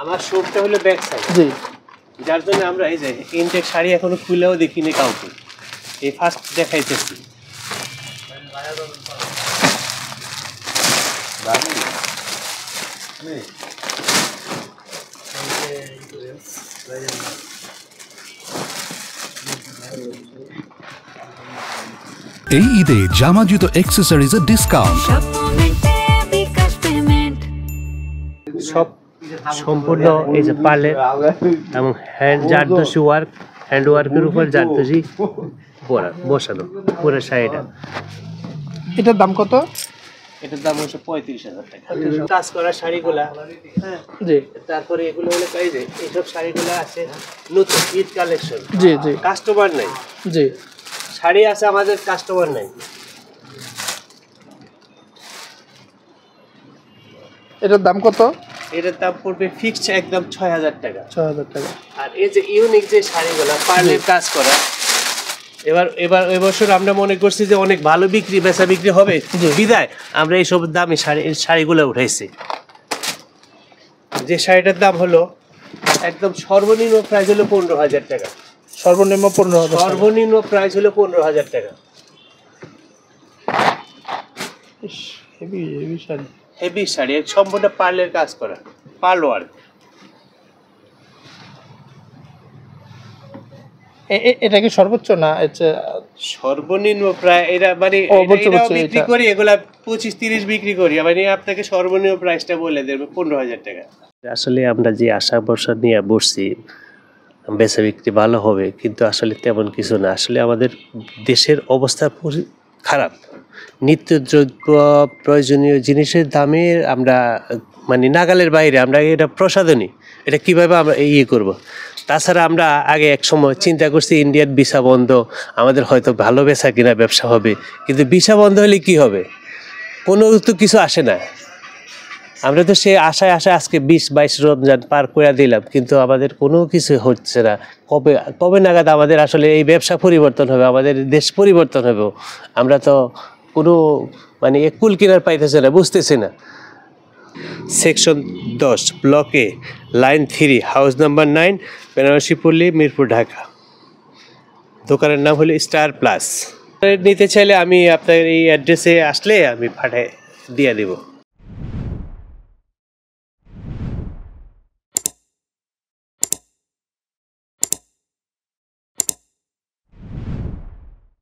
আমার শপটা হলো ব্যাক সাইড, জি, যার জন্য আমরা এই যে ইনটেক শাড়ি এখনো খুলেও দেখিনি কাউকে, এই ফার্স্ট দেখাইতেছি। এই ঈদে জামা জুতো অ্যাক্সেসরিজের ডিসকাউন্ট। সব সম্পূর্ণ এই যে পার্লের এবং হ্যান্ড জারদোসি ওয়ার্ক, হ্যান্ড ওয়ার্কের উপর জারদোসি বসানো পুরো শাড়িটা। এটার দাম কত? এটার দাম হচ্ছে 35,000 টাকা। কাজ করা শাড়িগুলা, হ্যাঁ জি, তারপরে এগুলো হলো এই যে এইসব শাড়িগুলো আছে নতুন ঈদ কালেকশন। জি, জি, কাস্টমার নাই, জি। শাড়ি আছে আমাদের, কাস্টমার নাই। এটার দাম কত? এটার দাম পড়বে ফিক্সড একদম 6,000 টাকা। 6,000 টাকা। আর এই যে ইউনিক যে শাড়িগুলা পার্লের কাজ করা, এবার এবছর আমরা মনে করছি যে অনেক ভালো বেচা বিক্রি হবে, বিদায় আমরা এইসব দামি শাড়িগুলো উঠাইছি। যে শাড়িটার দাম হলো একদম সর্বনিম্ন প্রাইস হলো 15,000 টাকা। সর্বনিম্ন 15,000। সর্বনিম্ন প্রাইস হলো 15,000 টাকা। Heavy heavy sari, heavy sari, সম্পূর্ণ পার্লের কাজ করা, পার্ল ওয়ার্ক। এটা কি সর্বোচ্চ না? সর্বনিম্ন প্রায় এটা মানে বিক্রি করি এগুলা 25-30 বিক্রি করি, মানে আপনাকে সর্বনিম্ন প্রাইসটা বলে দেবে 15,000 টাকা। আসলে আমরা যে আশা ভরসা নিয়ে বসছি বেচা বিক্রি ভালো হবে, কিন্তু আসলে তেমন কিছু না। আসলে আমাদের দেশের অবস্থা খারাপ, নিত্যদ্রব্য প্রয়োজনীয় জিনিসের দামের আমরা মানে নাগালের বাইরে, আমরা এটা প্রসাধনী, এটা কীভাবে আমরা করব। তাছাড়া আমরা আগে এক সময় চিন্তা করছি ইন্ডিয়ার ভিসা বন্ধ, আমাদের হয়তো ভালো বেচা কিনা ব্যবসা হবে, কিন্তু ভিসা বন্ধ হলে কি হবে? কোনো তো কিছু আসে না। আমরা তো সে আশায় আজকে 20-22 রমজান পার করে দিলাম, কিন্তু আমাদের কোনো কিছু হচ্ছে না। কবে নাগাদ আমাদের আসলে এই ব্যবসা পরিবর্তন হবে, আমাদের দেশ পরিবর্তন হবে? আমরা তো কোনো মানে কুল কিনার পাইতেছে না, বুঝতেছি না। সেকশন 10 ব্লকে লাইন 3 হাউস নাম্বার 9 বেনারসি পল্লী, মিরপুর, ঢাকা। দোকানের নাম হলো স্টার প্লাস। নিতে চাইলে আমি আপনার এই অ্যাড্রেসে আসলে আমি পাঠিয়ে দিয়ে দেব।